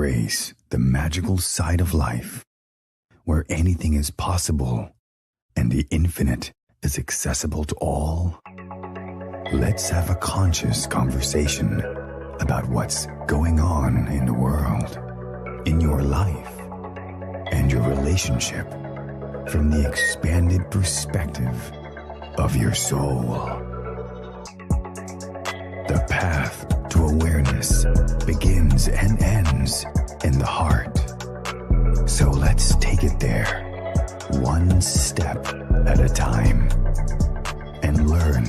embrace the magical side of life, where anything is possible and the infinite is accessible to all? Let's have a conscious conversation about what's going on in the world, in your life, and your relationship from the expanded perspective of your soul. The path to awareness begins and ends in the heart. So let's take it there, one step at a time, and learn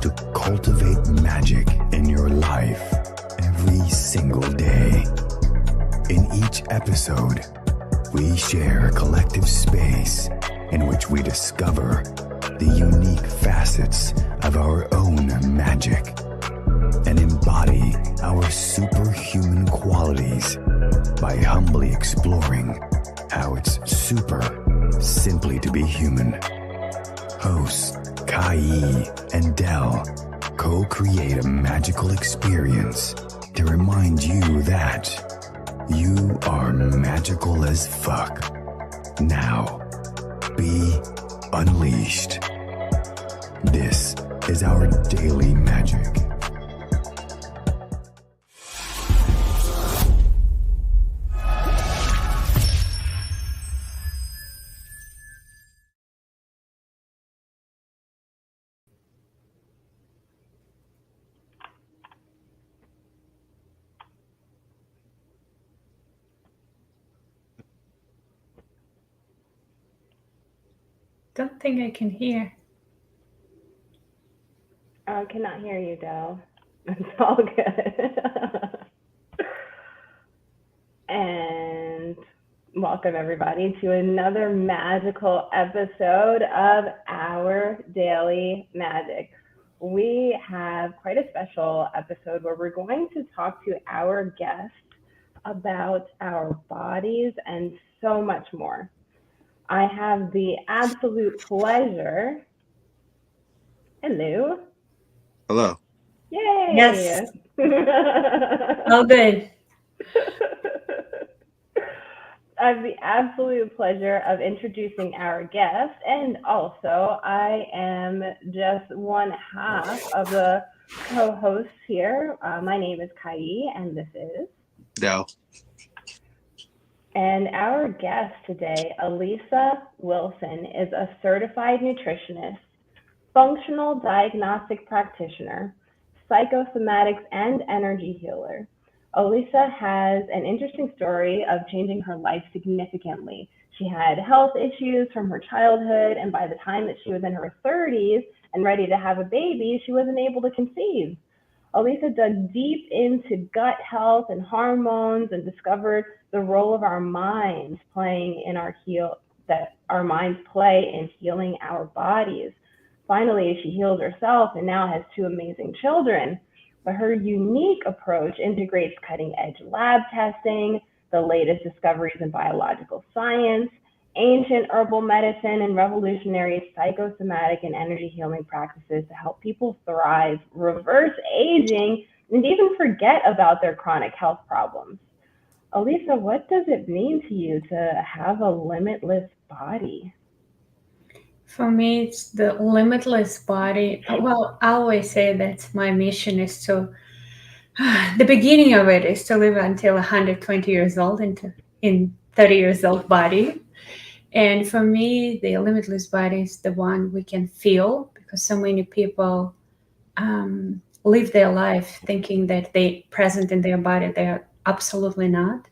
to cultivate magic in your life every single day. In each episode, we share a collective space in which we discover the unique facets of our own magic and embody our superhuman qualities by humbly exploring how it's super simply to be human. Hosts Kai and Dell co-create a magical experience to remind you that you are magical as fuck. Now, be unleashed. This is our daily magic. Don't think I can hear. I cannot hear you, Dell. It's all good. And welcome, everybody, to another magical episode of Our Daily Magic. We have quite a special episode where we're going to talk to our guest about our bodies and so much more. I have the absolute pleasure. Hello. Hello. Yay. Yes. All good. I have the absolute pleasure of introducing our guest, and also I am just one half of the co-hosts here. My name is Kai, and this is Dell. And our guest today, Olesya Wilson, is a certified nutritionist, functional diagnostic practitioner, psychosomatics, and energy healer. Olesya has an interesting story of changing her life significantly. She had health issues from her childhood, and by the time that she was in her 30s and ready to have a baby, she wasn't able to conceive. Olesya dug deep into gut health and hormones and discovered the role of our minds playing in that our minds play in healing our bodies. Finally, she healed herself and now has 2 amazing children. But her unique approach integrates cutting-edge lab testing, the latest discoveries in biological science, ancient herbal medicine, and revolutionary psychosomatic and energy healing practices to help people thrive, reverse aging, and even forget about their chronic health problems. Olesya, what does it mean to you to have a limitless body? For me, it's the limitless body. Well, I always say that my mission is to, the beginning of it is to live until 120 years old in 30 years old body. And for me, the limitless body is the one we can feel, because so many people live their life thinking that they present in their body. They are absolutely not.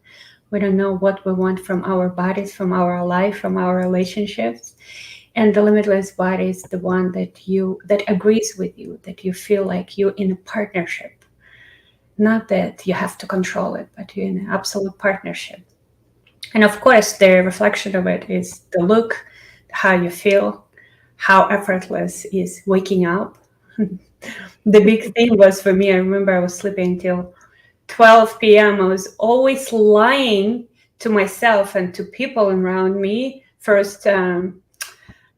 We don't know what we want from our bodies, from our life, from our relationships. And the limitless body is the one that agrees with you, that you feel like you're in a partnership. Not that you have to control it, but you're in an absolute partnership. And of course, the reflection of it is the look, how you feel, how effortless is waking up. The big thing was for me, I remember I was sleeping until 12 p.m. I was always lying to myself and to people around me. First,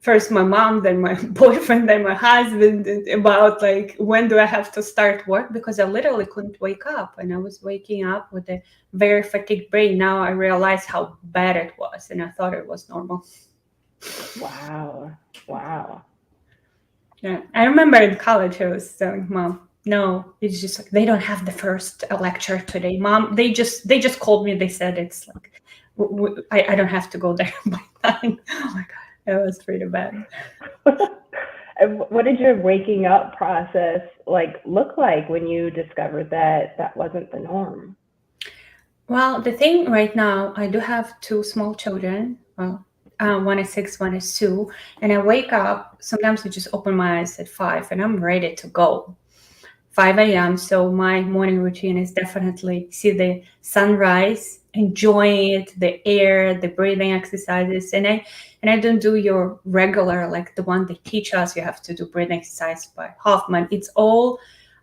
first my mom, then my boyfriend, then my husband, about like, when do I have to start work? Because I literally couldn't wake up, and I was waking up with a very fatigued brain. Now I realize how bad it was, and I thought it was normal. Wow. Wow. Yeah, I remember in college I was telling Mom, no, it's just like, they don't have the first lecture today, Mom. They just called me. They said it's like, I don't have to go there by 9. Oh my God, that was pretty bad. What did your waking up process look like when you discovered that that wasn't the norm? Well, the thing right now, I do have 2 small children. Well, one is 6, one is 2, and I wake up. Sometimes I just open my eyes at 5, and I'm ready to go. 5 a.m. So my morning routine is definitely see the sunrise, enjoying it, the air, the breathing exercises, and I don't do your regular, like the one they teach us. You have to do breathing exercise by Hoffman.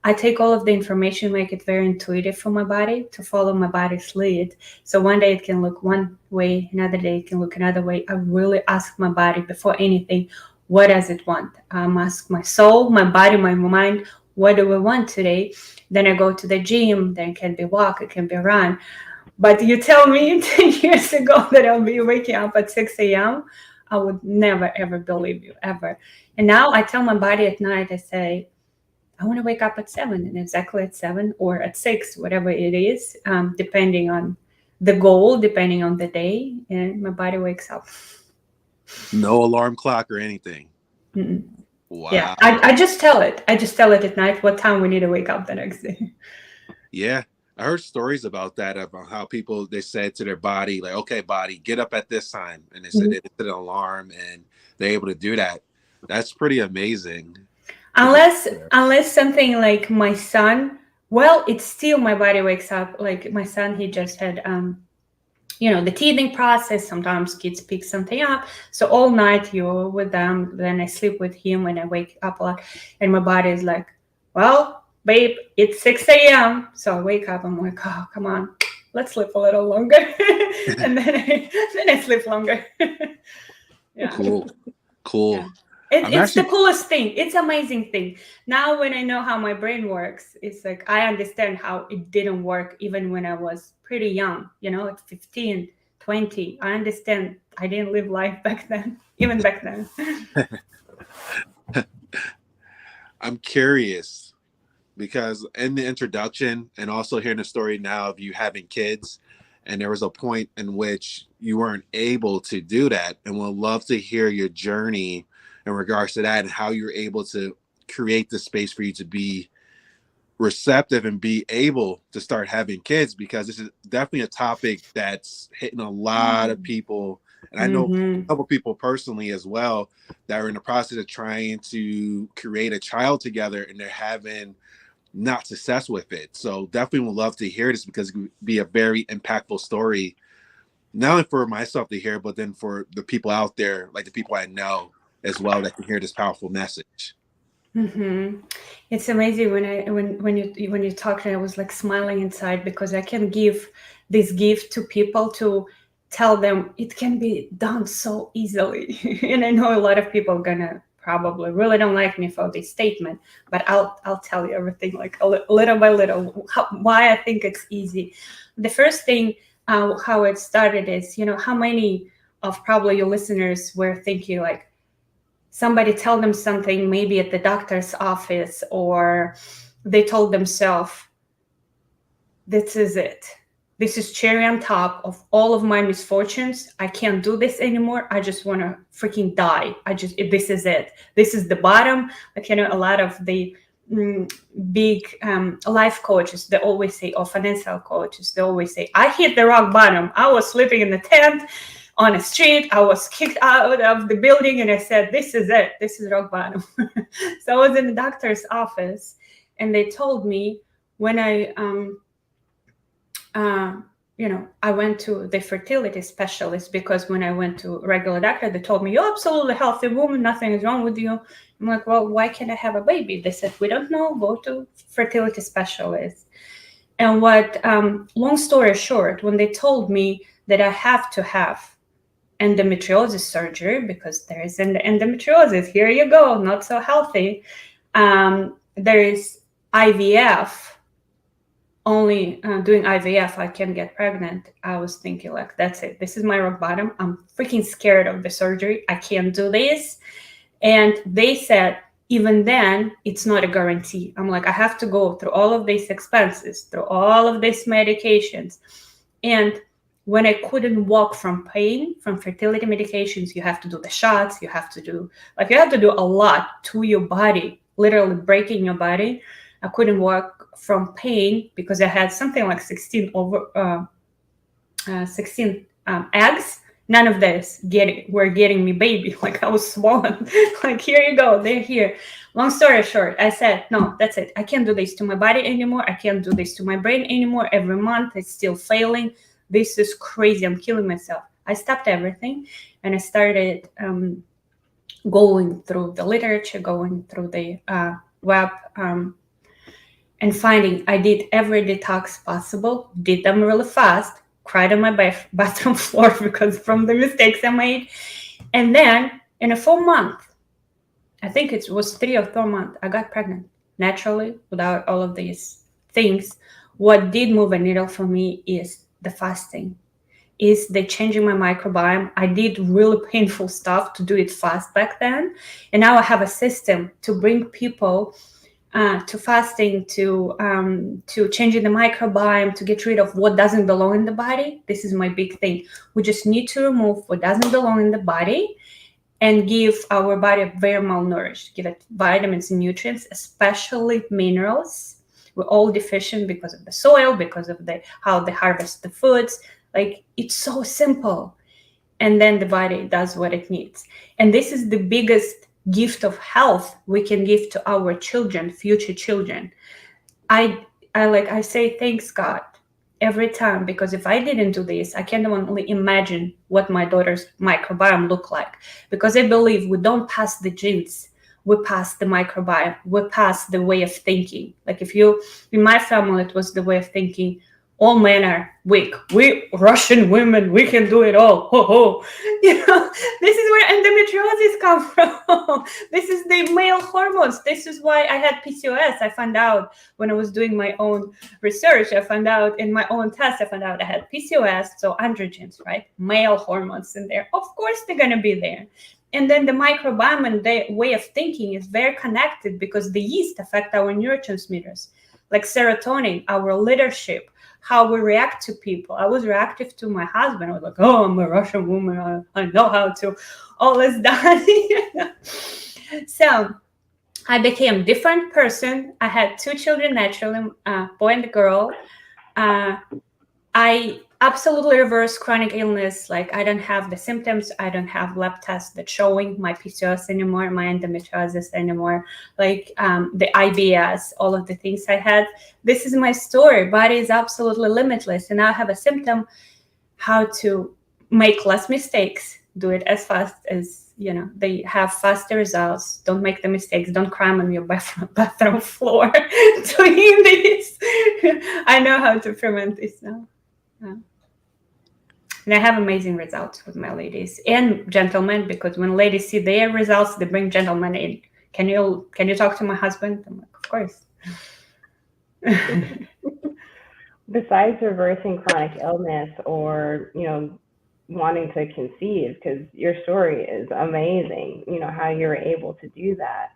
I take all of the information, make it very intuitive for my body to follow my body's lead. So one day it can look one way, another day it can look another way. I really ask my body before anything, what does it want? Ask my soul, my body, my mind, what do we want today? Then I go to the gym. Then it can be walk, it can be run. But you tell me 10 years ago that I'll be waking up at 6 a.m., I would never, ever believe you, ever. And now I tell my body at night, I say, I want to wake up at 7, and exactly at 7 or at 6, whatever it is, depending on the goal, depending on the day, and my body wakes up. No alarm clock or anything. Mm-mm. Wow. Yeah, I just tell it. I just tell it at night what time we need to wake up the next day. Yeah. I heard stories about that, about how they said to their body, like, okay, body, get up at this time. And they said they set an alarm, and they're able to do that. That's pretty amazing. Unless something like my son, well, it's still my body wakes up. Like my son, he just had the teething process. Sometimes kids pick something up, so all night you're with them, then I sleep with him and I wake up a lot, and my body is like, well, babe, it's 6 a.m. So I wake up, I'm like, oh, come on, let's sleep a little longer. And then I sleep longer. Yeah. Cool. Yeah. It's the coolest thing. It's amazing thing. Now when I know how my brain works, it's like I understand how it didn't work even when I was pretty young, at 15, 20. I understand I didn't live life back then, even back then. I'm curious because in the introduction and also hearing the story now of you having kids, and there was a point in which you weren't able to do that, and we'll love to hear your journey in regards to that and how you're able to create the space for you to be receptive and be able to start having kids, because this is definitely a topic that's hitting a lot of people. And I know a couple people personally as well that are in the process of trying to create a child together, and they're having not success with it. So definitely would love to hear this, because it could be a very impactful story, not only for myself to hear, but then for the people out there, like the people I know as well, that can hear this powerful message. It's amazing when you talked, I was like smiling inside, because I can give this gift to people to tell them it can be done so easily. And I know a lot of people are gonna probably really don't like me for this statement, but I'll tell you everything like little by little why I think it's easy. The first thing, how it started is, how many of probably your listeners were thinking like, somebody tell them something maybe at the doctor's office, or they told themselves, this is it. This is cherry on top of all of my misfortunes. I can't do this anymore. I just want to freaking die. This is it. This is the bottom. Like, a lot of the big life coaches, they always say, or financial coaches, they always say, I hit the rock bottom. I was sleeping in the tent on a street. I was kicked out of the building, and I said, this is it. This is rock bottom. So I was in the doctor's office, and they told me when I went to the fertility specialist, because when I went to regular doctor, they told me, you're absolutely healthy woman. Nothing is wrong with you. I'm like, well, why can't I have a baby? They said, we don't know. Go to fertility specialist. And long story short, when they told me that I have to have endometriosis surgery because there is endometriosis. Here you go, not so healthy. There is IVF. Only doing IVF, I can get pregnant. I was thinking like, that's it. This is my rock bottom. I'm freaking scared of the surgery. I can't do this. And they said, even then, it's not a guarantee. I'm like, I have to go through all of these expenses, through all of these medications. And when I couldn't walk from pain, from fertility medications, you have to do the shots. You have to do a lot to your body, literally breaking your body. I couldn't walk from pain because I had something like 16 eggs. None of this were getting me baby. Like I was swollen. Like, here you go, they're here. Long story short, I said, no, that's it. I can't do this to my body anymore. I can't do this to my brain anymore. Every month it's still failing. This is crazy. I'm killing myself. I stopped everything and I started going through the literature, going through the web, and finding I did every detox possible, did them really fast, cried on my bathroom floor because from the mistakes I made. And then in a full month, I think it was 3 or 4 months, I got pregnant naturally without all of these things. What did move a needle for me is the fasting, is the changing my microbiome. I did really painful stuff to do it fast back then. And now I have a system to bring people to fasting, to changing the microbiome, to get rid of what doesn't belong in the body. This is my big thing. We just need to remove what doesn't belong in the body and give our body very malnourished, give it vitamins and nutrients, especially minerals. We're all deficient because of the soil, because of how they harvest the foods. Like, it's so simple. And then the body does what it needs. And this is the biggest gift of health we can give to our children, future children. I say thanks God every time, because if I didn't do this, I can't only imagine what my daughter's microbiome looked like. Because I believe we don't pass the genes, we pass the microbiome, we pass the way of thinking. Like in my family, it was the way of thinking, all men are weak. We Russian women, we can do it all. Ho ho. This is where endometriosis comes from. This is the male hormones. This is why I had PCOS. I found out when I was doing my own research. I found out in my own test, I found out I had PCOS, so androgens, right? Male hormones in there. Of course, they're going to be there. And then the microbiome and the way of thinking is very connected because the yeast affect our neurotransmitters, like serotonin, our leadership, how we react to people. I was reactive to my husband. I was like, oh, I'm a Russian woman. I know how to all this done. So I became a different person. I had 2 children naturally, boy and a girl. I absolutely reversed chronic illness. Like, I don't have the symptoms. I don't have lab tests that showing my PCOS anymore, my endometriosis anymore, like the IBS, all of the things I had. This is my story. Body is absolutely limitless. And now I have a symptom, how to make less mistakes, do it as fast as, they have faster results. Don't make the mistakes. Don't climb on your bathroom floor doing this. I know how to prevent this now. And I have amazing results with my ladies and gentlemen, because when ladies see their results, they bring gentlemen in. Can you talk to my husband? I'm like, of course. Besides reversing chronic illness or, wanting to conceive, because your story is amazing, how you're able to do that.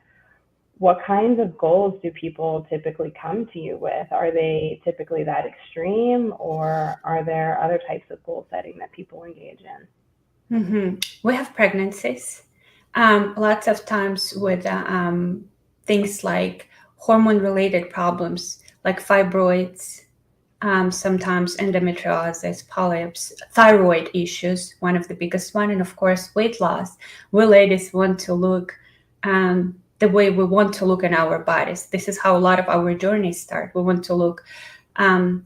What kinds of goals do people typically come to you with? Are they typically that extreme, or are there other types of goal setting that people engage in? Mm-hmm. We have pregnancies, lots of times with things like hormone-related problems, like fibroids, sometimes endometriosis, polyps, thyroid issues, one of the biggest one, and of course, weight loss. We ladies want to look the way we want to look in our bodies. This is how a lot of our journeys start. We want to look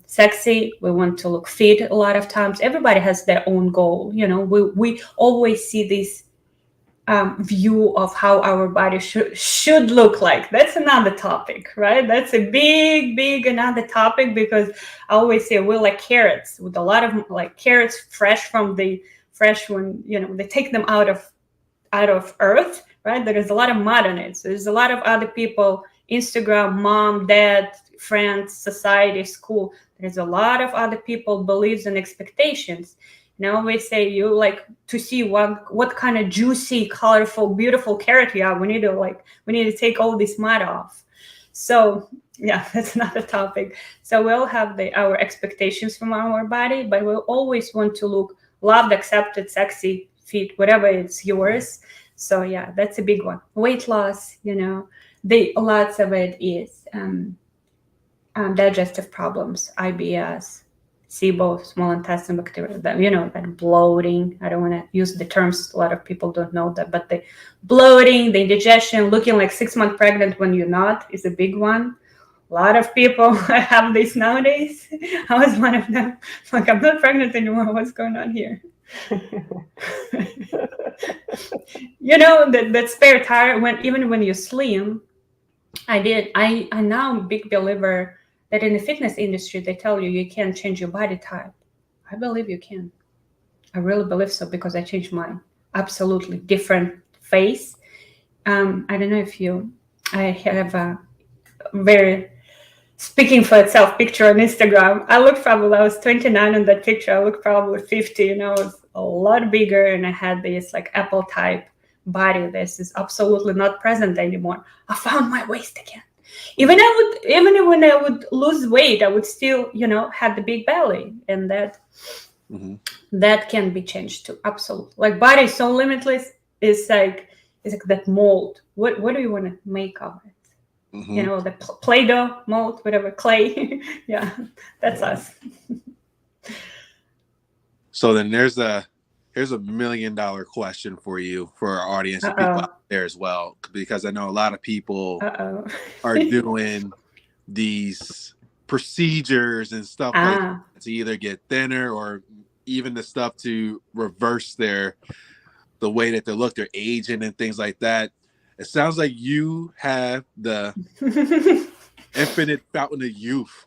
sexy. We want to look fit a lot of times. Everybody has their own goal. We always see this view of how our body should look like. That's another topic, right? That's a big another topic, because I always say we're like carrots, with a lot of like carrots fresh from the fresh when, they take them out of earth, right? There is a lot of mud on it. So there's a lot of other people, Instagram, mom, dad, friends, society, school. There's a lot of other people beliefs and expectations. We say you like to see what kind of juicy, colorful, beautiful carrot you are. We need to take all this mud off. So yeah, that's another topic. So we all have our expectations from our body, but we always want to look loved, accepted, sexy, fit, whatever it's yours. So yeah, that's a big one. Weight loss, lots of it is digestive problems, IBS, SIBO, small intestine bacteria, that bloating. I don't want to use the terms. A lot of people don't know that, but the bloating, the indigestion, looking like 6 months pregnant when you're not is a big one. A lot of people have this nowadays. I was one of them. Like, I'm not pregnant anymore. What's going on here? That spare tire, even when you slim, I now am a big believer that in the fitness industry, they tell you can't change your body type. I believe you can. I really believe so, because I changed mine. Absolutely different face. I don't know I have a very speaking for itself picture on Instagram. I was 29 on that picture. I looked probably 50, I was a lot bigger, and I had this like apple type body. This is absolutely not present anymore. I found my waist again. Even when I would lose weight, I would still, have the big belly, and that that can be changed too. Absolutely. Like, body is so limitless. It's like that mold. What do you want to make of it? The Play-Doh mold, whatever, clay. Yeah, that's us. So then here's a $1 million question for you, for our audience and people out there as well, because I know a lot of people are doing these procedures and stuff like that to either get thinner, or even the stuff to reverse the way that they look, their aging and things like that. It sounds like you have the infinite fountain of youth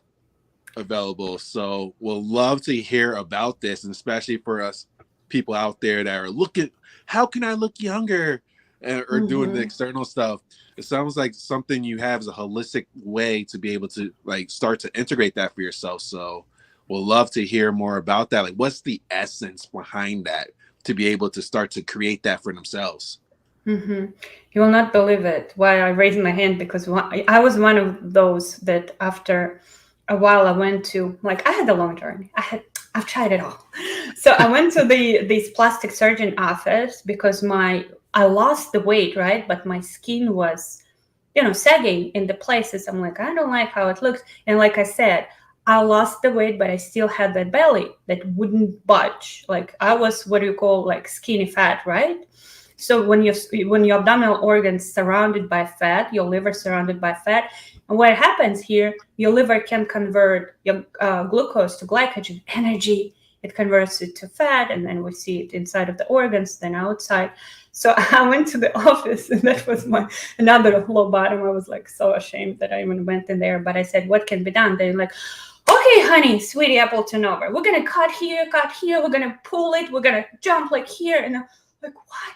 available. So we'll love to hear about this, and especially for us people out there that are looking, how can I look younger, or doing the external stuff. It sounds like something you have is a holistic way to be able to like start to integrate that for yourself. So we'll love to hear more about that. Like, what's the essence behind that to be able to start to create that for themselves? You will not believe it. Why I raised my hand, because I was one of those that after a while I went to, like, I had a long journey. I've tried it all. So I went to this plastic surgeon office because I lost the weight, right? But my skin was, sagging in the places. I'm like, I don't like how it looks. And like I said, I lost the weight, but I still had that belly that wouldn't budge. Like, I was what you call like skinny fat, right? So when your abdominal organs surrounded by fat, your liver surrounded by fat, and what happens here, your liver can convert your glucose to glycogen, energy. It converts it to fat, and then we see it inside of the organs, then outside. So I went to the office, and that was another low bottom. I was like so ashamed that I even went in there. But I said, what can be done? They're like, okay, honey, sweetie, Appleton over. We're going to cut here. We're going to pull it. We're going to jump like here. And I'm like, what?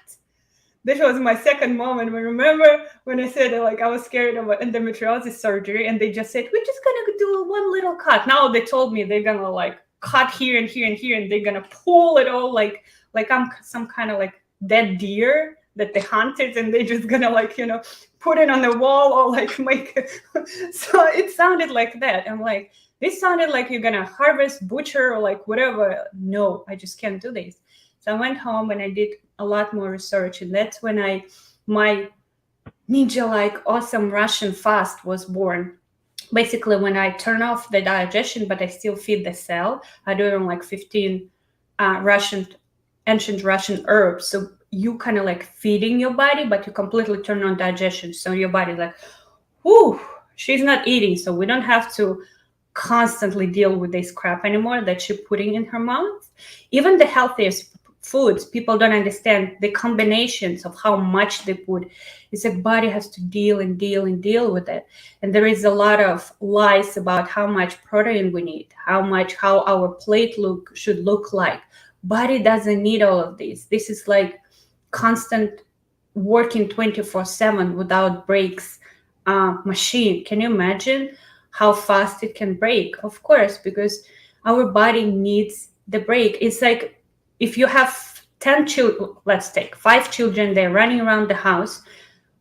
This was my second moment. I remember when I said like I was scared of endometriosis surgery, and they just said, we're just going to do one little cut. Now they told me they're going to like cut here and here and here, and they're going to pull it all like I'm some kind of like dead deer that they hunted, and they're just going to like, put it on the wall or like make it. So it sounded like that. I'm like, this sounded like you're going to harvest, butcher, or like whatever. No, I just can't do this. So I went home and I did a lot more research, and that's when my ninja-like awesome Russian fast was born. Basically, when I turn off the digestion, but I still feed the cell, I do it on like 15 ancient Russian herbs. So you kind of like feeding your body, but you completely turn on digestion. So your body's like, whoo, she's not eating. So we don't have to constantly deal with this crap anymore that she's putting in her mouth. Even the healthiest foods, people don't understand the combinations of how much they put. It's like body has to deal with it. And there is a lot of lies about how much protein we need, how our plate should look like. Body doesn't need all of this. This is like constant working 24/7 without breaks machine. Can you imagine how fast it can break? Of course, because our body needs the break. It's like if you have 10 children, let's take 5 children, they're running around the house.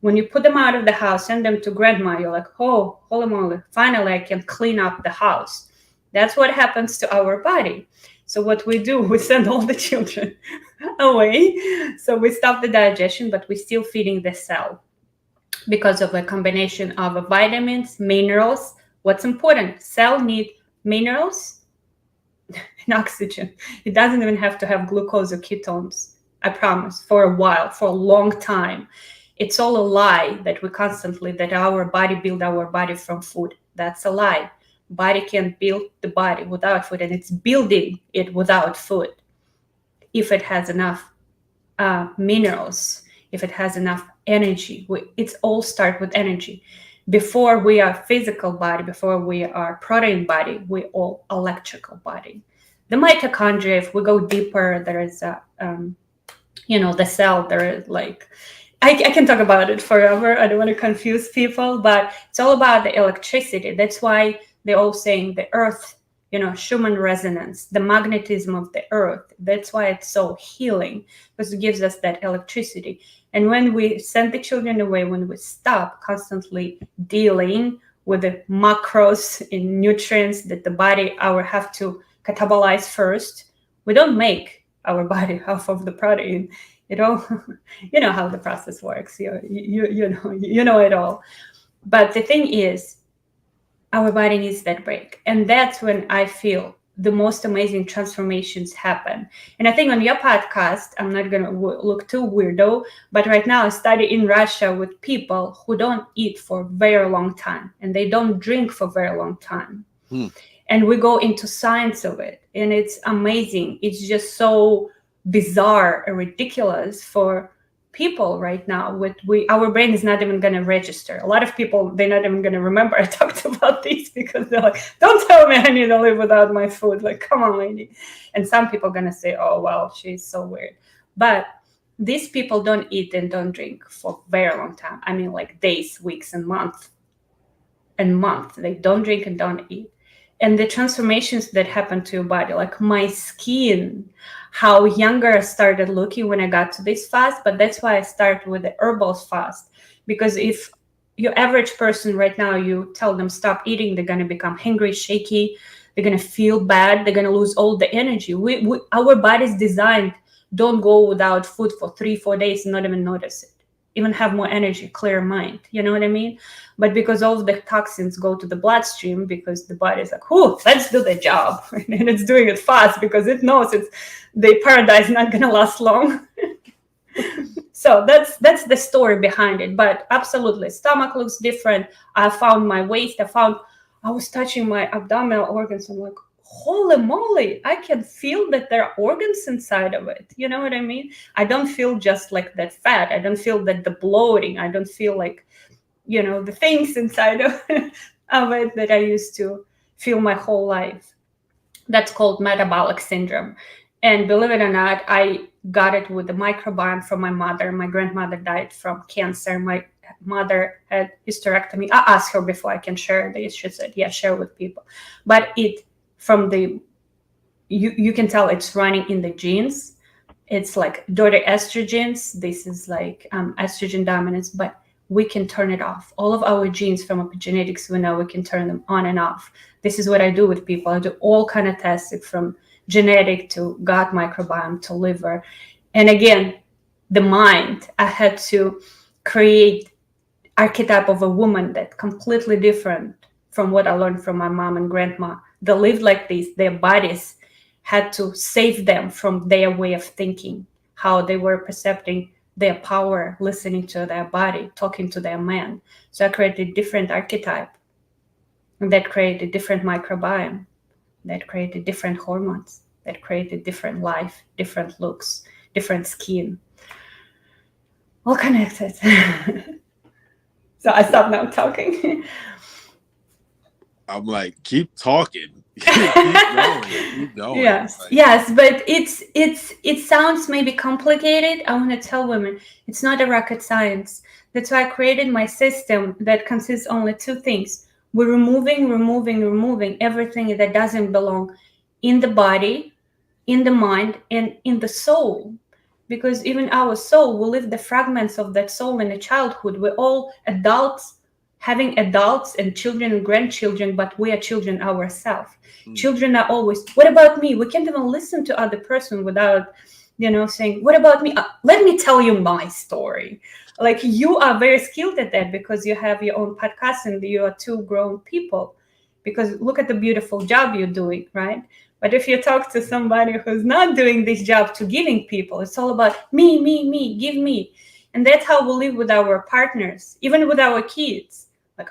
When you put them out of the house, send them to grandma, you're like, oh, holy moly, finally I can clean up the house. That's what happens to our body. So what we do, we send all the children away. So we stop the digestion, but we're still feeding the cell because of a combination of vitamins, minerals. What's important? Cell need minerals and oxygen. It doesn't even have to have glucose or ketones. I promise, for a while, for a long time. It's all a lie that we constantly, that our body build our body from food. That's a lie. Body can't build the body without food, and it's building it without food. If it has enough minerals, if it has enough energy, it's all start with energy. Before we are physical body, before we are protein body, we all electrical body. The mitochondria, if we go deeper, there is a, the cell, there is like, I can talk about it forever. I don't want to confuse people, but it's all about the electricity. That's why they're all saying the earth, Schumann resonance, the magnetism of the earth. That's why it's so healing, because it gives us that electricity. And when we send the children away, when we stop constantly dealing with the macros and nutrients that the body have to catabolize first, we don't make our body half of the protein. You know how the process works. You know it all. But the thing is, our body needs that break, and that's when I feel the most amazing transformations happen. And I think on your podcast, I'm not going to look too weirdo, but right now I study in Russia with people who don't eat for a very long time, and they don't drink for a very long time. And we go into science of it, and it's amazing. It's just so bizarre and ridiculous for people right now. Our brain is not even going to register. A lot of people, they're not even going to remember I talked about this, because they're like, don't tell me I need to live without my food. Like, come on, lady. And some people are going to say, oh, well, she's so weird. But these people don't eat and don't drink for a very long time. I mean, like days, weeks, and months. They don't drink and don't eat. And the transformations that happen to your body, like my skin, how younger I started looking when I got to this fast. But that's why I started with the herbal fast, because if your average person right now, you tell them stop eating, they're going to become hungry, shaky, they're going to feel bad, they're going to lose all the energy. Our body's designed, don't go without food for 3-4 days and not even notice it, even have more energy, clear mind. You know what I mean? But because all of the toxins go to the bloodstream, because the body is like, oh, let's do the job. And it's doing it fast because it knows the paradise not going to last long. So that's the story behind it. But absolutely, stomach looks different. I found my waist. I was touching my abdominal organs. I'm like, holy moly, I can feel that there are organs inside of it. You know what I mean? I don't feel just like that fat. I don't feel that the bloating. I don't feel like, the things inside of it that I used to feel my whole life. That's called metabolic syndrome. And believe it or not, I got it with the microbiome from my mother. My grandmother died from cancer. My mother had hysterectomy. I asked her before I can share this. She said, yeah, share with people. But you can tell it's running in the genes. It's like dirty estrogens. This is like estrogen dominance, but we can turn it off. All of our genes from epigenetics, we know we can turn them on and off. This is what I do with people. I do all kind of tests, from genetic to gut microbiome to liver. And again, the mind, I had to create archetype of a woman that's completely different from what I learned from my mom and grandma. They lived like this. Their bodies had to save them from their way of thinking, how they were perceiving their power, listening to their body, talking to their man. So I created different archetype that created different microbiome, that created different hormones, that created different life, different looks, different skin, all connected. So I stop now talking. I'm like, keep talking. Keep going. Yes, Like, yes, but it sounds maybe complicated. I want to tell women it's not a rocket science. That's why I created my system that consists only two things. We're removing everything that doesn't belong in the body, in the mind, and in the soul. Because even our soul, we live the fragments of that soul in a childhood. We're all adults, having adults and children and grandchildren, but we are children ourselves. Children are always, what about me? We can't even listen to other person without, saying, what about me? Let me tell you my story. Like, you are very skilled at that because you have your own podcast and you are two grown people. Because look at the beautiful job you're doing, right? But if you talk to somebody who's not doing this job to giving people, it's all about me, give me. And that's how we live with our partners, even with our kids. Like,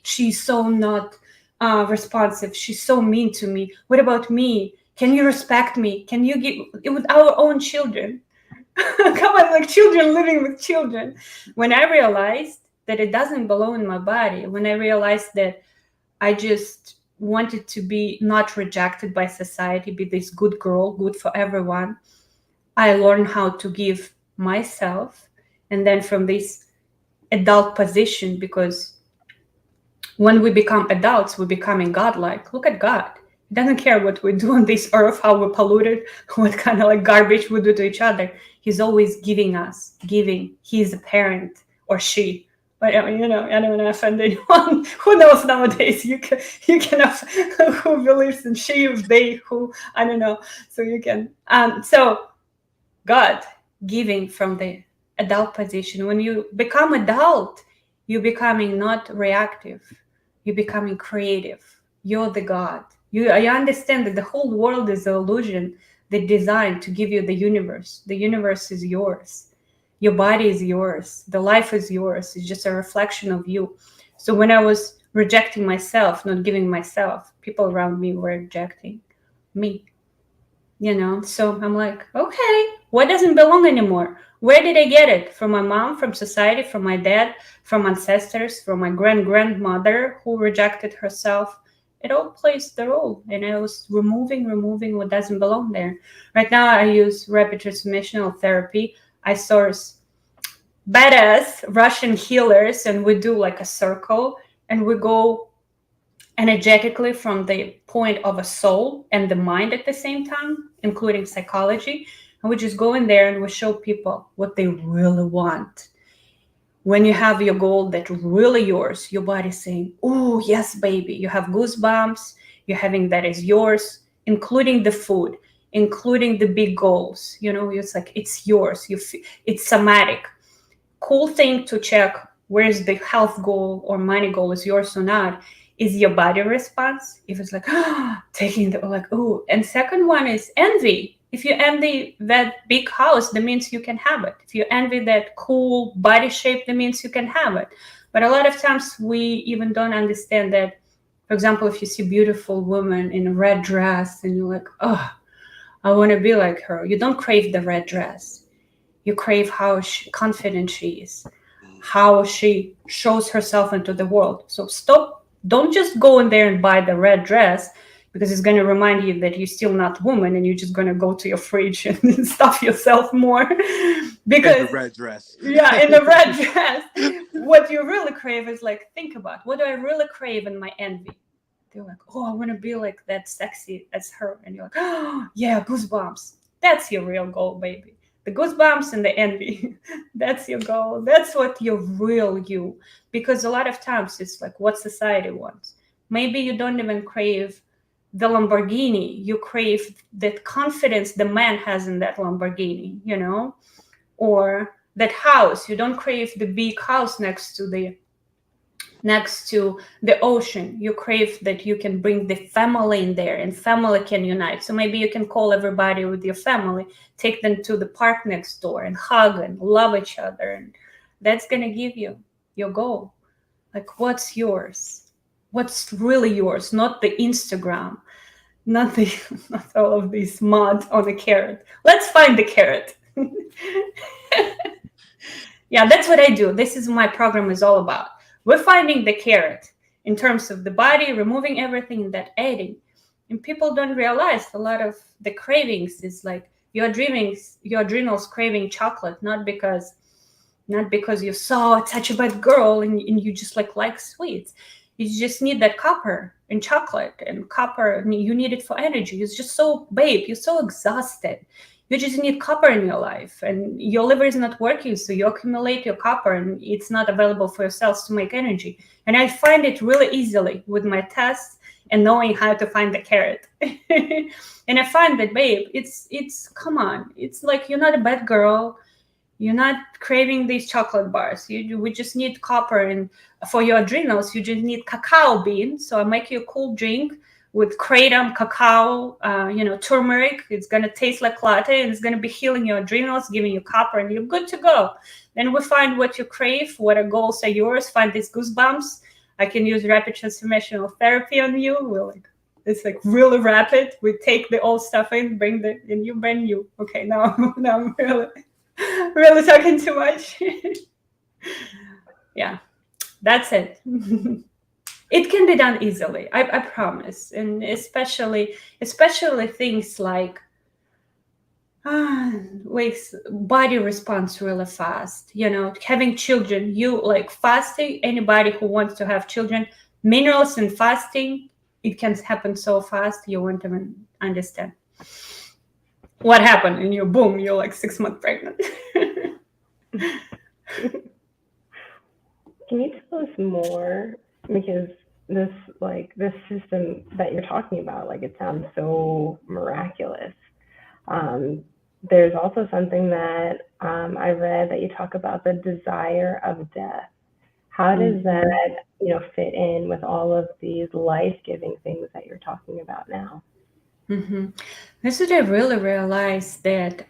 she's so not responsive. She's so mean to me. What about me? Can you respect me? Can you give with our own children? Come on, like children living with children. When I realized that it doesn't belong in my body, when I realized that I just wanted to be not rejected by society, be this good girl, good for everyone, I learned how to give myself. And then from this adult position, because when we become adults, we're becoming godlike. Look at God. He doesn't care what we do on this earth, how we're polluted, what kind of like garbage we do to each other. He's always giving us, giving. He's a parent, or she. But I don't want to offend anyone. Who knows nowadays? You can who believes in she, they, who, I don't know. So you can. So God giving from the adult position. When you become adult, you're becoming not reactive. You're becoming creative. You're the God. You understand that the whole world is an illusion. They're designed to give you the universe. The universe is yours. Your body is yours. The life is yours. It's just a reflection of you. So when I was rejecting myself, not giving myself, people around me were rejecting me. So I'm like, okay, what doesn't belong anymore? Where did I get it? From my mom, from society, from my dad, from ancestors, from my grandmother who rejected herself. It all plays the role. And I was removing what doesn't belong there. Right now, I use rapid transformational therapy. I source badass Russian healers, and we do like a circle, and we go energetically from the point of a soul and the mind at the same time, including psychology. And we just go in there and we show people what they really want. When you have your goal that's really yours, your body's saying, oh, yes, baby. You have goosebumps. You're having that is yours, including the food, including the big goals. It's like, it's yours. It's somatic. Cool thing to check where's the health goal or money goal is yours or not is your body response. If it's like taking the like, oh. And second one is envy. If you envy that big house, that means you can have it. If you envy that cool body shape, that means you can have it. But a lot of times we even don't understand that. For example, if you see a beautiful woman in a red dress and you're like, oh, I want to be like her. You don't crave the red dress. You crave how confident she is, how she shows herself into the world. So stop. Don't just go in there and buy the red dress, because it's going to remind you that you're still not a woman and you're just going to go to your fridge and stuff yourself more. Because in the red dress. Yeah, in the red dress. What you really crave is like, think about, what do I really crave in my envy? They're like, oh, I want to be like that sexy as her. And you're like, oh, yeah, goosebumps. That's your real goal, baby. The goosebumps and the envy. That's your goal. That's what your real you. Because a lot of times it's like what society wants. Maybe you don't even crave the Lamborghini. You crave that confidence the man has in that Lamborghini, or that house. You don't crave the big house next to the ocean. You crave that you can bring the family in there and family can unite. So maybe you can call everybody with your family, take them to the park next door and hug and love each other. And that's going to give you your goal. Like, what's yours? What's really yours? Not the Instagram, not all of this mud on the carrot. Let's find the carrot. Yeah, that's what I do. This is my program is all about. We're finding the carrot. in terms of the body, removing everything and that adding. And people don't realize a lot of the cravings is like your adrenals craving chocolate, not because you saw such a bad girl and you just like sweets. You just need that copper in chocolate, and copper, you need it for energy. It's just so, babe, you're so exhausted. You just need copper in your life, and your liver is not working, so you accumulate your copper and it's not available for your cells to make energy. And I find it really easily with my tests and knowing how to find the carrot. And I find that, babe, it's come on, it's like you're not a bad girl. You're not craving these chocolate bars. We just need copper, and for your adrenals, you just need cacao beans. So I make you a cool drink with kratom, cacao, turmeric. It's gonna taste like latte, and it's gonna be healing your adrenals, giving you copper, and you're good to go. Then we find what you crave, what are goals are yours. Find these goosebumps. I can use rapid transformational therapy on you. It's like really rapid. We take the old stuff in, and you brand new. Okay, now I'm really talking too much. Yeah, that's it. It can be done easily, I promise. And especially things like body responds really fast. Having children, you like fasting. Anybody who wants to have children, minerals and fasting, it can happen so fast you won't even understand what happened, and you're like 6 months pregnant. Can you tell us more? Because this system that you're talking about, it sounds so miraculous. There's also something that I read that you talk about, the desire of death. How does that, fit in with all of these life-giving things that you're talking about now? Mm-hmm. This is what I really realized, that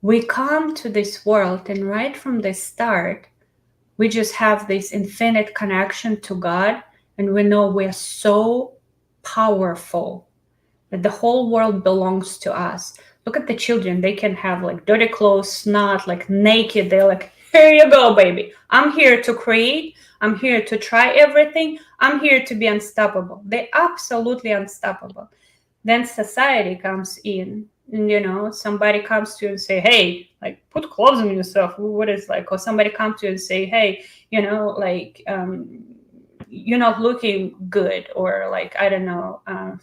we come to this world, and right from the start, we just have this infinite connection to God, and we know we're so powerful that the whole world belongs to us. Look at the children. They can have dirty clothes, snot, naked. They're like, here you go, baby. I'm here to create. I'm here to try everything. I'm here to be unstoppable. They're absolutely unstoppable. Then society comes in, and somebody comes to you and say, hey, put clothes on yourself. What is or somebody comes to you and say, hey, you're not looking good, or I don't know, I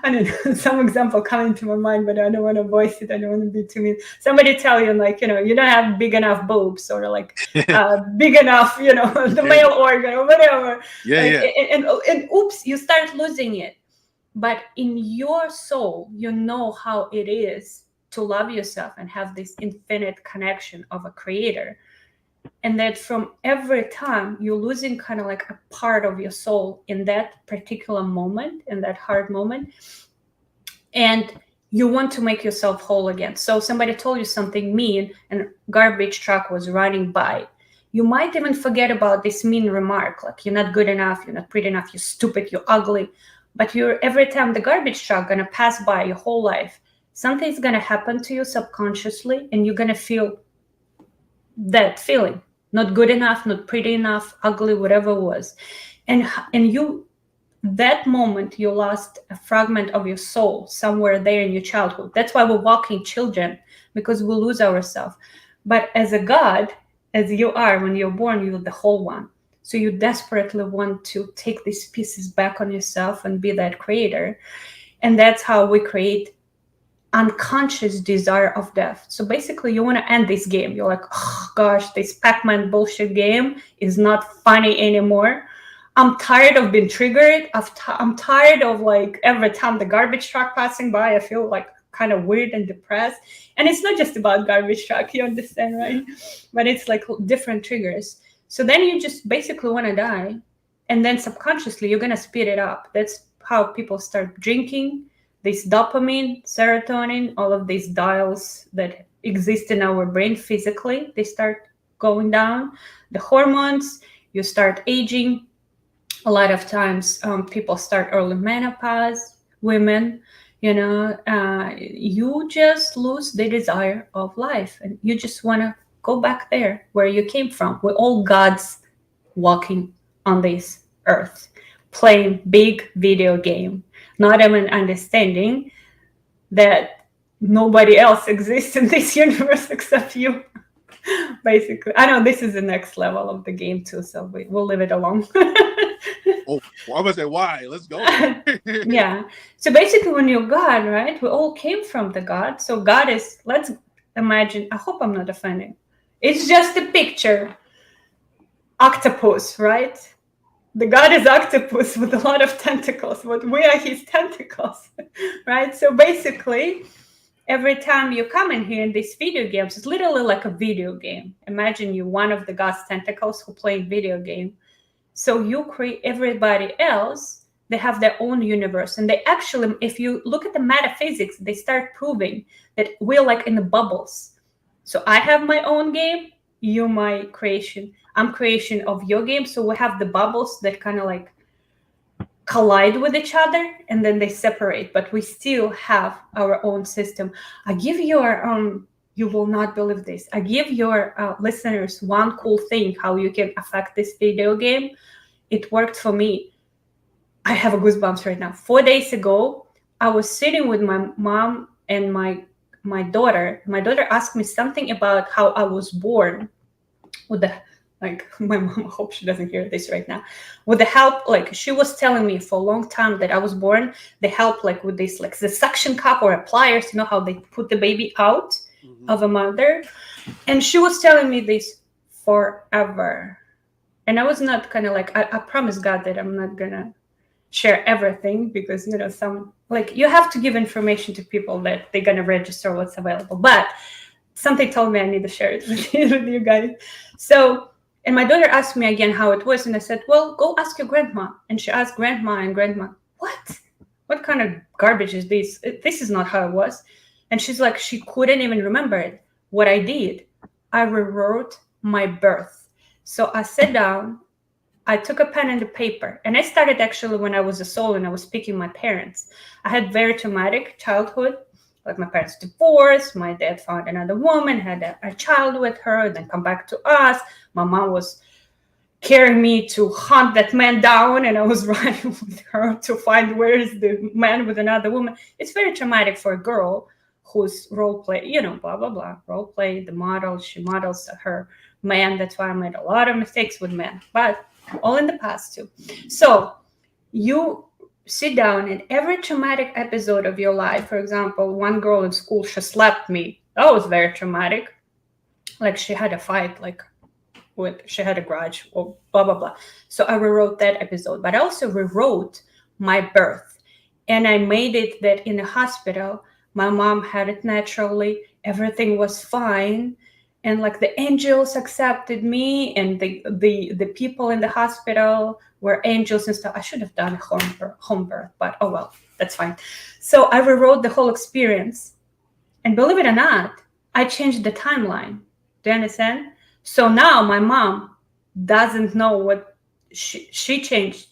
don't know, some example coming to my mind, but I don't want to voice it. I don't want to be too mean. Somebody tell you you don't have big enough boobs, or big enough, the male organ, or whatever. And oops, you start losing it. But in your soul, you know how it is to love yourself and have this infinite connection of a creator. And that from every time you're losing kind of a part of your soul in that particular moment, in that hard moment, and you want to make yourself whole again. So somebody told you something mean, and garbage truck was running by. You might even forget about this mean remark, you're not good enough, you're not pretty enough, you're stupid, you're ugly. But every time the garbage truck gonna pass by your whole life, something's gonna happen to you subconsciously, and you're gonna feel that feeling, not good enough, not pretty enough, ugly, whatever it was. And you, that moment, you lost a fragment of your soul somewhere there in your childhood. That's why we're walking children, because we lose ourselves. But as a God, as you are, when you're born, you're the whole one. So you desperately want to take these pieces back on yourself and be that creator. And that's how we create unconscious desire of death. So basically, you want to end this game. You're like, oh gosh, this Pac-Man bullshit game is not funny anymore. I'm tired of being triggered. I'm tired of every time the garbage truck passing by, I feel kind of weird and depressed. And it's not just about garbage truck, you understand, right? But it's different triggers. So then you just basically want to die, and then subconsciously you're going to speed it up. That's how people start drinking. This dopamine, serotonin, all of these dials that exist in our brain physically, they start going down. The hormones, you start aging. A lot of times people start early menopause, women, you just lose the desire of life, and you just want to go back there where you came from. We're all gods walking on this Earth, playing big video game, not even understanding that nobody else exists in this universe except you. Basically, I know this is the next level of the game too, so we'll leave it alone. Oh, well, I'm gonna say why. Let's go. Yeah. So basically, when you're God, right? We all came from the God. So God is. Let's imagine. I hope I'm not offending. It's just a picture. Octopus, right? The God is octopus with a lot of tentacles, but we are his tentacles, right? So basically, every time you come in here in these video games, it's literally like a video game. Imagine you one of the God's tentacles who play video game. So you create everybody else, they have their own universe. And they actually, if you look at the metaphysics, they start proving that we're like in the bubbles. So I have my own game, you my creation. I'm creation of your game. So we have the bubbles that kind of like collide with each other and then they separate, but we still have our own system. I give your you will not believe this. I give your listeners one cool thing how you can affect this video game. It worked for me. I have a goosebumps right now. 4 days ago, I was sitting with my mom and my daughter. My daughter asked me something about how I was born with the my mom, I hope she doesn't hear this right now, with the help, like she was telling me for a long time that I was born, they help like with this, like the suction cup or a pliers, you know how they put the baby out of a mother. And she was telling me this forever. And I was not kind of like, I promise God that I'm not gonna share everything because, you know, some, like you have to give information to people that they're gonna register what's available. But something told me I need to share it with you guys. So, and my daughter asked me again how it was. And I said, well, go ask your grandma. And she asked grandma, and grandma, what kind of garbage is this? This is not how it was. And she's like, she couldn't even remember it. What I did, I rewrote my birth. So I sat down, I took a pen and a paper, and I started actually when I was a soul and I was speaking my parents. I had very traumatic childhood. Like my parents divorced, my dad found another woman, had a child with her, then come back to us. My mom was carrying me to hunt that man down, and I was running with her to find where is the man with another woman. It's very traumatic for a girl who's role play, you know, blah, blah, blah. Role play, the model, she models her man. That's why I made a lot of mistakes with men, but all in the past too. So you sit down, and every traumatic episode of your life, for example, one girl in school, she slapped me. That was very traumatic. Like she had a fight, like she had a grudge or blah, blah, blah. So I rewrote that episode, but I also rewrote my birth. And I made it that in the hospital, my mom had it naturally. Everything was fine. And like the angels accepted me, and the people in the hospital were angels and stuff. I should have done a home birth, but oh well, that's fine. So I rewrote the whole experience. And believe it or not, I changed the timeline. Do you understand? So now my mom doesn't know what she changed.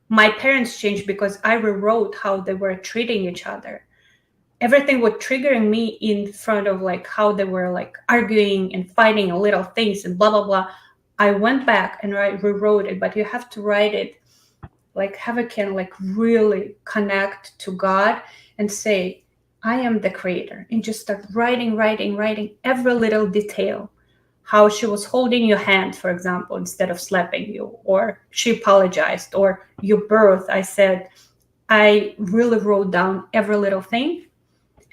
My parents changed because I rewrote how they were treating each other. Everything was triggering me in front of like how they were like arguing and fighting little things and blah, blah, blah. I went back and rewrote it, but you have to write it like have a can like really connect to God and say, I am the creator, and just start writing every little detail. How she was holding your hand, for example, instead of slapping you, or she apologized, or your birth. I said, I really wrote down every little thing.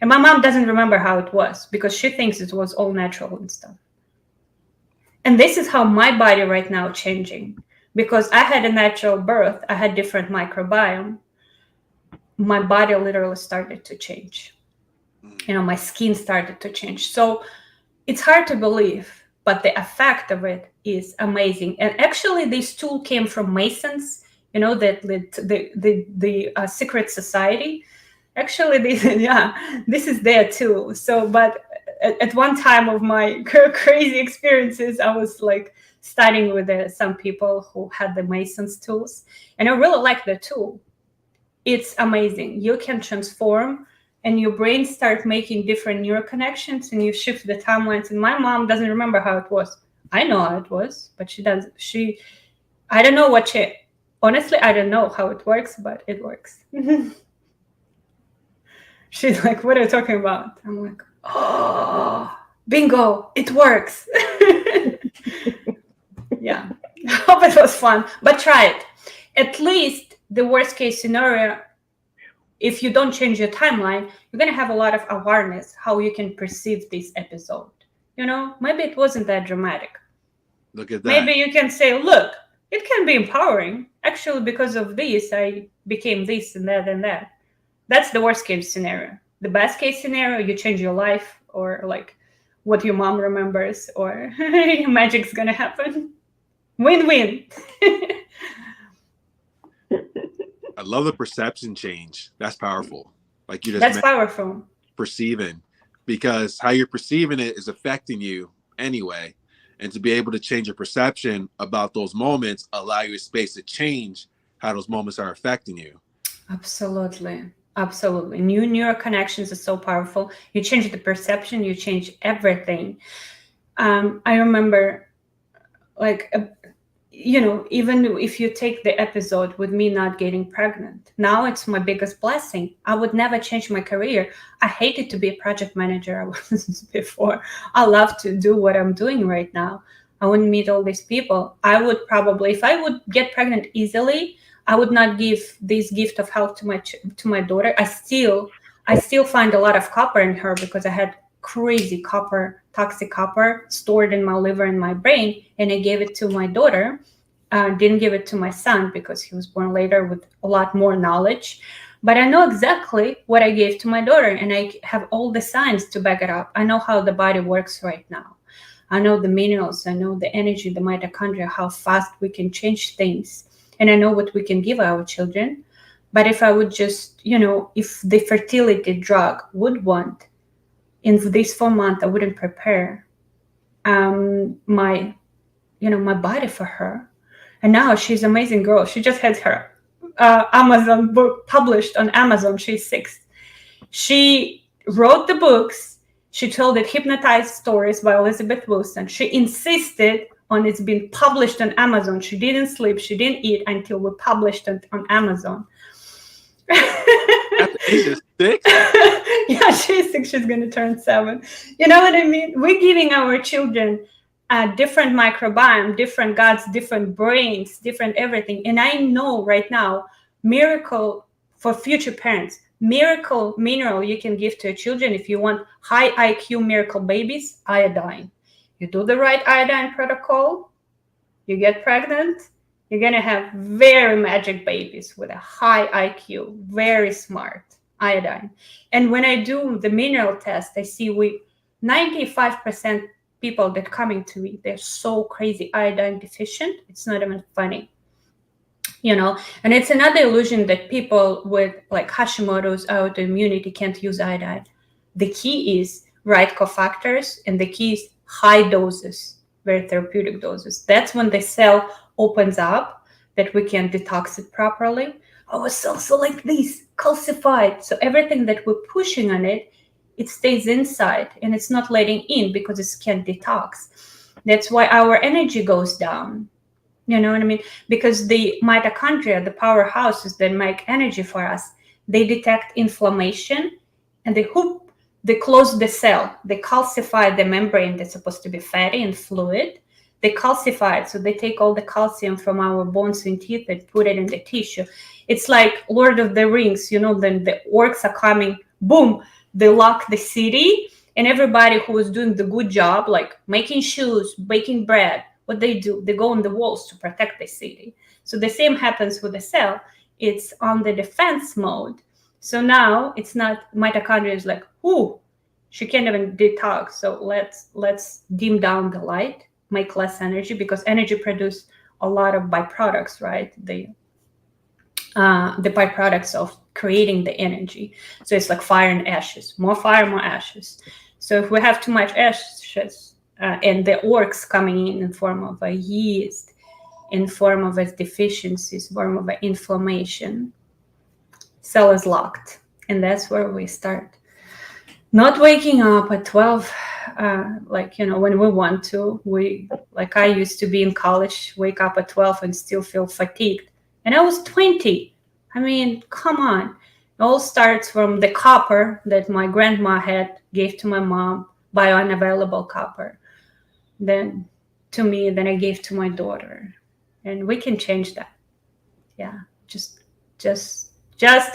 And my mom doesn't remember how it was because she thinks it was all natural and stuff. And this is how my body right now changing. Because I had a natural birth, I had different microbiome. My body literally started to change. You know, my skin started to change. So it's hard to believe, but the effect of it is amazing. And actually, this tool came from Masons, you know, that the secret society. Actually, this is there too. So, but at one time of my crazy experiences, I was like studying with some people who had the Masons tools, and I really like the tool. It's amazing. You can transform, and your brain start making different neural connections, and you shift the timelines. And my mom doesn't remember how it was. I know how it was, but she doesn't. I don't know what Honestly, I don't know how it works, but it works. She's like, what are you talking about? I'm like, oh, bingo, it works. Yeah. I hope it was fun, but try it. At least the worst case scenario, if you don't change your timeline, you're going to have a lot of awareness how you can perceive this episode. You know, maybe it wasn't that dramatic. Look at that. Maybe you can say, look, it can be empowering. Actually, because of this, I became this and that and that. That's the worst case scenario. The best case scenario, you change your life, or like what your mom remembers, or magic's going to happen. Win-win. I love the perception change. That's powerful. Like you just That's powerful. Perceiving, because how you're perceiving it is affecting you anyway. And to be able to change your perception about those moments, allow you space to change how those moments are affecting you. Absolutely. Absolutely. New neural connections are so powerful. You change the perception, you change everything. I remember, like, even if you take the episode with me not getting pregnant, now it's my biggest blessing. I would never change my career. I hated to be a project manager I was before. I love to do what I'm doing right now. I wouldn't meet all these people. I would probably, if I would get pregnant easily, I would not give this gift of health to my daughter. I still find a lot of copper in her because I had crazy copper, toxic copper stored in my liver and my brain, and I gave it to my daughter. Didn't give it to my son because he was born later with a lot more knowledge. But I know exactly what I gave to my daughter, and I have all the signs to back it up. I know how the body works right now. I know the minerals, I know the energy, the mitochondria, how fast we can change things. And I know what we can give our children. But if I would just, if the fertility drug would want, in these 4 months, I wouldn't prepare my body for her. And now she's an amazing girl. She just had her Amazon book published on Amazon. She's 6. She wrote the books. She told it Hypnotized Stories by Olesya Wilson. She insisted on it's being published on Amazon. She didn't sleep. She didn't eat until we published it on Amazon. At the age of 6? Yeah, she's 6. She's going to turn 7. You know what I mean? We're giving our children a different microbiome, different guts, different brains, different everything. And I know right now, miracle for future parents, miracle mineral you can give to your children if you want high IQ miracle babies, iodine. You do the right iodine protocol, you get pregnant, you're going to have very magic babies with a high IQ, very smart iodine. And when I do the mineral test, I see 95% people that coming to me, they're so crazy iodine deficient. It's not even funny, and it's another illusion that people with like Hashimoto's autoimmunity can't use iodine. The key is right cofactors, and the key is high doses, very therapeutic doses. That's when the cell opens up, that we can detox it properly. Our cells are like this, calcified. So everything that we're pushing on it, it stays inside and it's not letting in because it can't detox. That's why our energy goes down. You know what I mean? Because the mitochondria, the powerhouses that make energy for us, they detect inflammation and they close the cell. They calcify the membrane that's supposed to be fatty and fluid. They calcify it. So they take all the calcium from our bones and teeth and put it in the tissue. It's like Lord of the Rings, then the orcs are coming, boom, they lock the city, and everybody who was doing the good job, like making shoes, baking bread, what they do, they go on the walls to protect the city. So the same happens with the cell. It's on the defense mode. So now it's not, mitochondria is like, she can't even detox. So let's dim down the light, make less energy, because energy produce a lot of byproducts, right? The byproducts of creating the energy. So it's like fire and ashes, more fire, more ashes. So if we have too much ashes and the orcs coming in form of a yeast, in form of a deficiencies, form of a inflammation, cell is locked. And that's where we start. Not waking up at 12, when we want to. I used to be in college, wake up at 12 and still feel fatigued. And I was 20. I mean, come on. It all starts from the copper that my grandma had gave to my mom, by unavailable copper. Then to me, then I gave to my daughter. And we can change that. Yeah. Just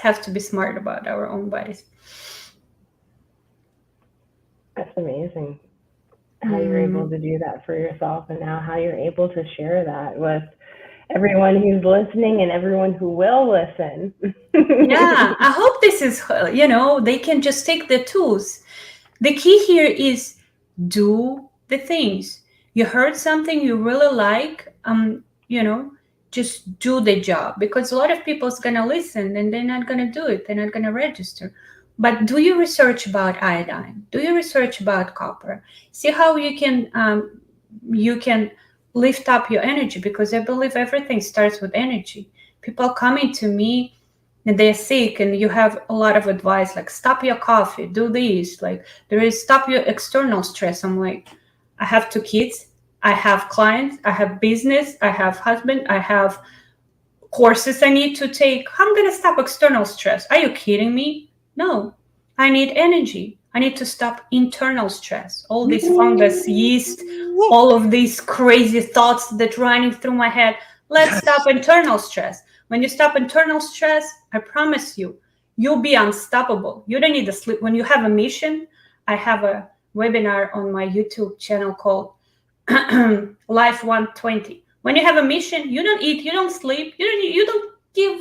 have to be smart about our own bodies. That's amazing. How you're able to do that for yourself, and now how you're able to share that with everyone who's listening and everyone who will listen. Yeah, I hope this is, they can just take the tools. The key here is do the things. You heard something you really like, just do the job, because a lot of people's gonna listen and they're not gonna do it. They're not gonna register. But do your research about iodine. Do your research about copper. See how you can lift up your energy, because I believe everything starts with energy. People coming to me and they're sick, and you have a lot of advice like stop your coffee, do this, like there is stop your external stress. I'm like, I have 2 kids, I have clients, I have business, I have husband, I have courses I need to take. How I'm gonna stop external stress? Are you kidding me? No, I need energy. I need to stop internal stress, all this fungus, yeast, all of these crazy thoughts that running through my head. Let's stop internal stress. When you stop internal stress, I promise you, you'll be unstoppable. You don't need to sleep. When you have a mission, I have a webinar on my YouTube channel called Life 120. When you have a mission, you don't eat, you don't sleep, you don't give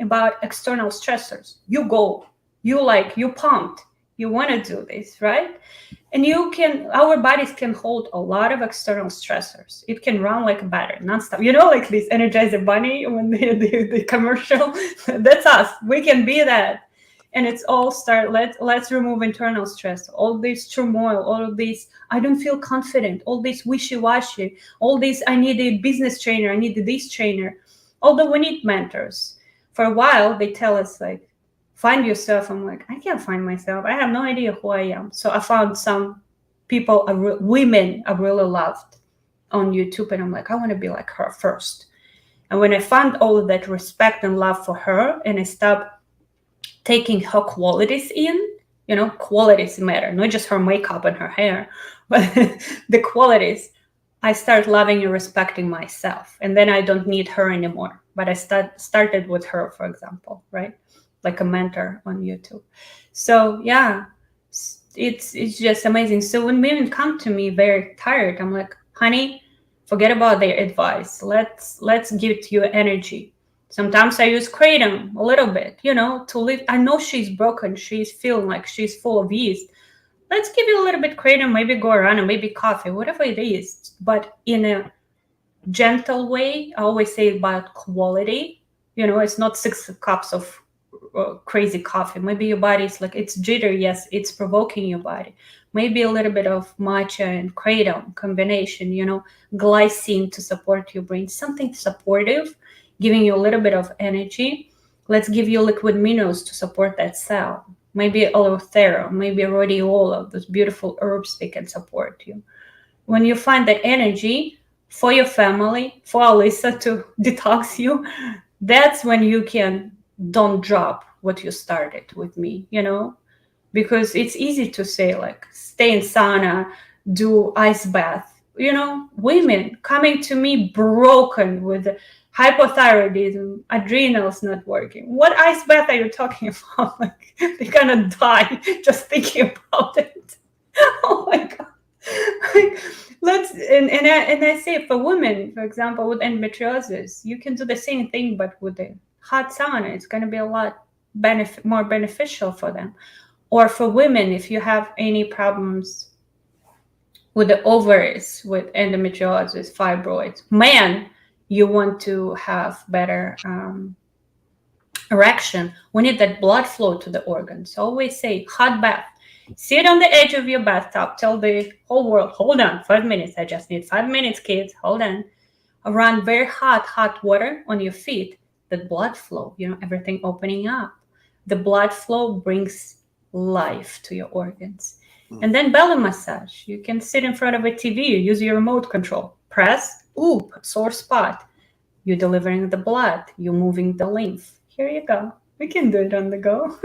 about external stressors. You go, you pumped, you want to do this, right? And our bodies can hold a lot of external stressors. It can run like a battery, nonstop. Like this Energizer Bunny when the commercial, that's us. We can be that. And it's all let's remove internal stress, all this turmoil, all of this, I don't feel confident, all this wishy-washy, all this, I need a business trainer, I need this trainer. Although we need mentors. For a while, they tell us like, find yourself. I'm like, I can't find myself. I have no idea who I am. So I found some people, women I really loved on YouTube. And I'm like, I want to be like her first. And when I found all of that respect and love for her, and I stopped taking her qualities in, qualities matter, not just her makeup and her hair, but the qualities, I start loving and respecting myself. And then I don't need her anymore. But I started with her, for example, right? Like a mentor on YouTube. So yeah, it's just amazing. So when women come to me very tired, I'm like, honey, forget about their advice. Let's give you energy. Sometimes I use kratom a little bit, to live. I know she's broken. She's feeling like she's full of yeast. Let's give you a little bit kratom, maybe guarana, maybe coffee, whatever it is, but in a gentle way. I always say about quality. It's not 6 cups of crazy coffee. Maybe your body's like, it's jittery. Yes, it's provoking your body. Maybe a little bit of matcha and kratom combination, glycine to support your brain, something supportive, giving you a little bit of energy. Let's give you liquid minerals to support that cell. Maybe aloe vera, maybe rhodiola, those beautiful herbs, they can support you. When you find that energy for your family, for Olesya to detox you, that's when you don't drop what you started with me, because it's easy to say like, stay in sauna, do ice bath. Women coming to me broken with hypothyroidism, adrenals not working. What ice bath are you talking about? Like, they're gonna die just thinking about it. Oh my God. I say for women, for example, with endometriosis, you can do the same thing, but with the hot sauna, it's going to be a lot more beneficial for them. Or for women, if you have any problems with the ovaries, with endometriosis, fibroids, man, you want to have better erection. We need that blood flow to the organs. So always say hot bath. Sit on the edge of your bathtub. Tell the whole world, hold on, 5 minutes. I just need 5 minutes, kids. Hold on. Run very hot water on your feet. The blood flow, everything opening up. The blood flow brings life to your organs. And then belly massage. You can sit in front of a TV, use your remote control. Press, sore spot. You're delivering the blood. You're moving the lymph. Here you go. We can do it on the go.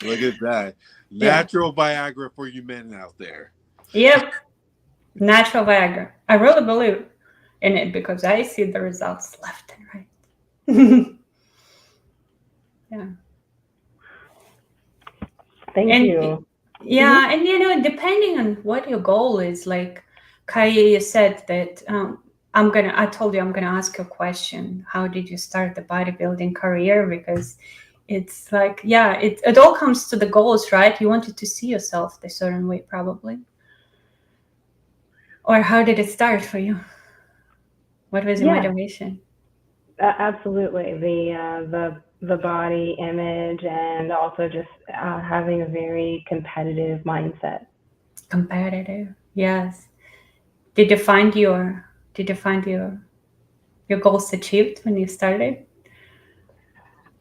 Look at that. Yeah. Natural Viagra for you men out there. Yep. Natural Viagra. I really believe in it because I see the results left and right. Yeah. Thank you. Yeah, and depending on what your goal is, like Kaya said that I told you I'm gonna ask you a question. How did you start the bodybuilding career? Because it's like, yeah, it all comes to the goals, right? You wanted to see yourself a certain way, probably. Or how did it start for you? What was your motivation? Absolutely. The body image, and also just having a very competitive mindset. Competitive, yes. Did you find your goals achieved when you started?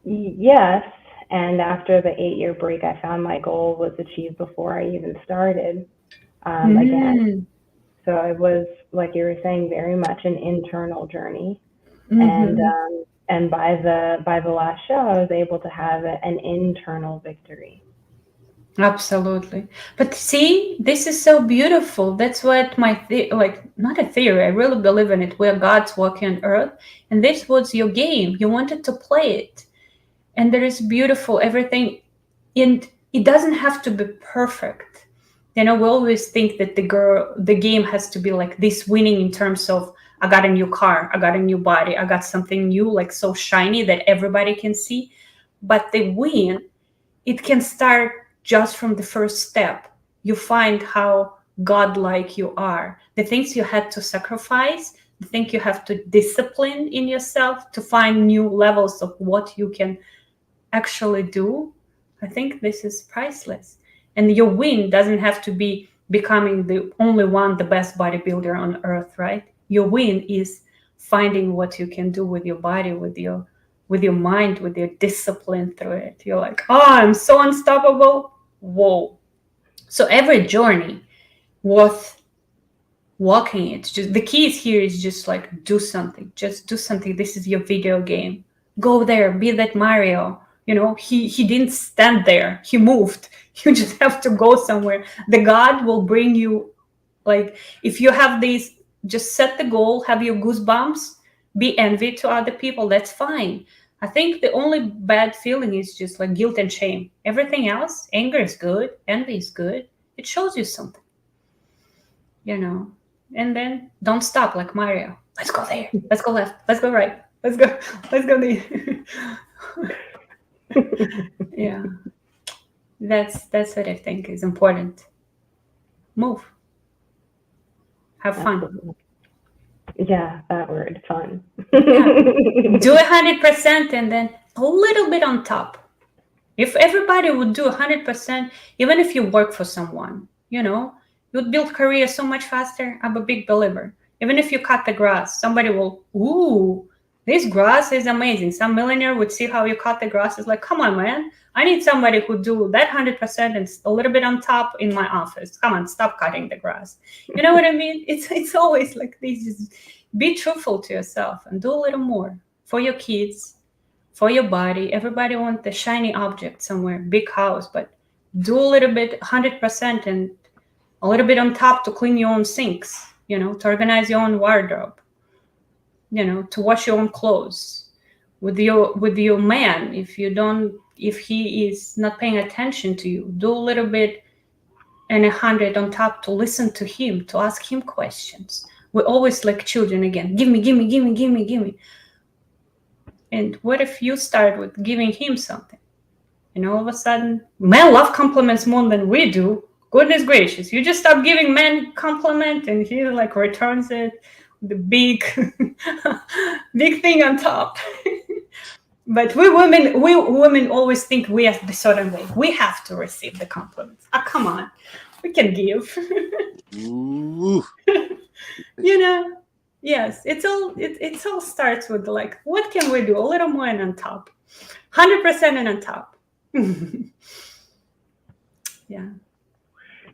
Yes. And after the 8-year break, I found my goal was achieved before I even started again. So it was, like you were saying, very much an internal journey. And by the last show, I was able to have an internal victory. Absolutely. But see, this is so beautiful. That's what not a theory. I really believe in it. Where God's walking on earth, and this was your game. You wanted to play it, and there is beautiful everything. And it doesn't have to be perfect. We always think that the game has to be like this, winning in terms of I got a new car, I got a new body, I got something new, like so shiny that everybody can see. But the win, it can start just from the first step. You find how godlike you are. The things you had to sacrifice, the things you have to discipline in yourself to find new levels of what you can actually do. I think this is priceless. And your win doesn't have to be becoming the only one, the best bodybuilder on earth, right? Your win is finding what you can do with your body, with your mind, with your discipline through it. You're like, oh, I'm so unstoppable. Whoa. So every journey worth walking it. Just the keys here is just like do something. Just do something. This is your video game. Go there, be that Mario. He didn't stand there. He moved. You just have to go somewhere. The God will bring you, like, if you have these, just set the goal, have your goosebumps, be envy to other people. That's fine. I think the only bad feeling is just like guilt and shame. Everything else, anger is good, envy is good. It shows you something, and then don't stop like Mario. Let's go there. Let's go left. Let's go right. Let's go there. Yeah. That's what I think is important. Move. Have fun. Absolutely. Yeah, that word, fun. Do 100% and then a little bit on top. If everybody would do 100%, even if you work for someone, you'd build career so much faster. I'm a big believer. Even if you cut the grass, somebody will, ooh, this grass is amazing. Some millionaire would see how you cut the grass. It's like, come on, man. I need somebody who do that 100% and a little bit on top in my office. Come on, stop cutting the grass. You know what I mean? It's always like this. Just be truthful to yourself and do a little more for your kids, for your body. Everybody wants the shiny object somewhere, big house, but do a little bit, 100% and a little bit on top to clean your own sinks, to organize your own wardrobe, to wash your own clothes. With your man, if he is not paying attention to you, do a little bit and 100 on top to listen to him, to ask him questions. We're always like children again. Give me. And what if you start with giving him something? And all of a sudden, men love compliments more than we do. Goodness gracious. You just stop giving men compliment and he like returns it, the big, big thing on top. But we women always think we are the certain way. We have to receive the compliments. Come on. We can give. Ooh. Yes, it all starts with like, what can we do? A little more and on top. 100% and on top. Yeah.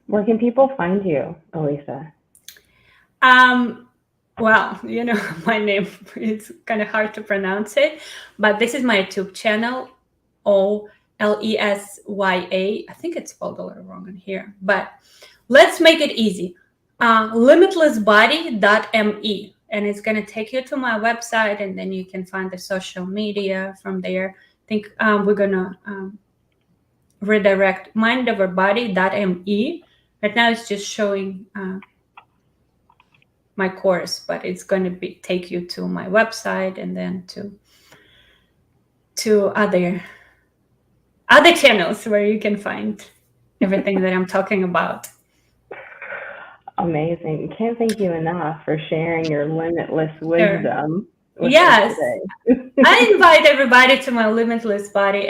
Where can people find you, Olesya? Well, my name, it's kind of hard to pronounce it, but this is my YouTube channel, Olesya. I think it's spelled a little wrong in here, but let's make it easy. Limitlessbody.me, and it's going to take you to my website, and then you can find the social media from there. I think we're going to redirect mindoverbody.me. Right now it's just showing my course, but it's going to take you to my website and then to other channels where you can find everything that I'm talking about. Amazing. Can't thank you enough for sharing your limitless wisdom. With Yes. us today. I invite everybody to my Limitless Body.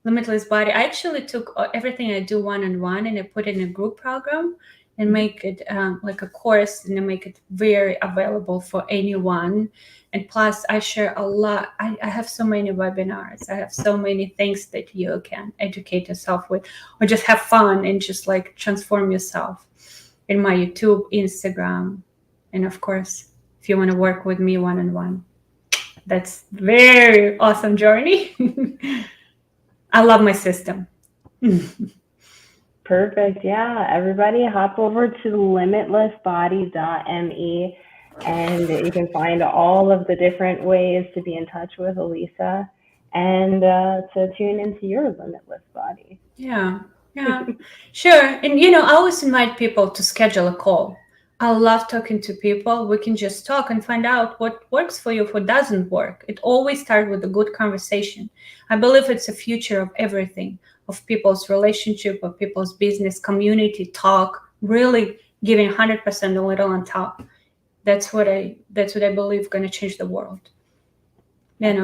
Limitless Body. I actually took everything I do one-on-one and I put it in a group program and make it like a course, and I make it very available for anyone. And plus, I share a lot. I have so many webinars. I have so many things that you can educate yourself with, or just have fun and just like transform yourself in my YouTube, Instagram, and of course, if you want to work with me one-on-one, that's very awesome journey. I love my system. Perfect. Yeah. Everybody hop over to limitlessbody.me and you can find all of the different ways to be in touch with Olesya and to tune into your limitless body. Yeah. Sure. And I always invite people to schedule a call. I love talking to people. We can just talk and find out what works for you, what doesn't work. It always starts with a good conversation. I believe it's the future of everything, of people's relationship, of people's business, community, talk, really giving 100% a little on top. That's what I believe going to change the world.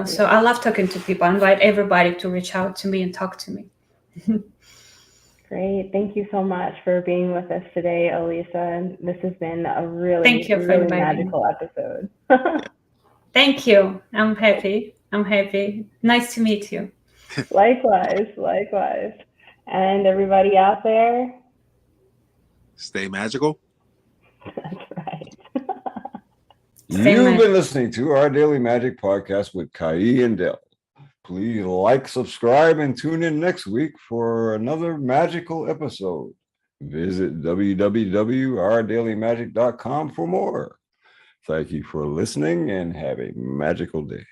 So I love talking to people. I invite everybody to reach out to me and talk to me. Great. Thank you so much for being with us today, Olesya. This has been a really magical episode. Thank you. I'm happy. Nice to meet you. Likewise. And everybody out there, stay magical. That's right. You've been listening to our Daily Magic Podcast with Kai and Dell. Please like, subscribe, and tune in next week for another magical episode. Visit www.ourdailymagic.com for more. Thank you for listening and have a magical day.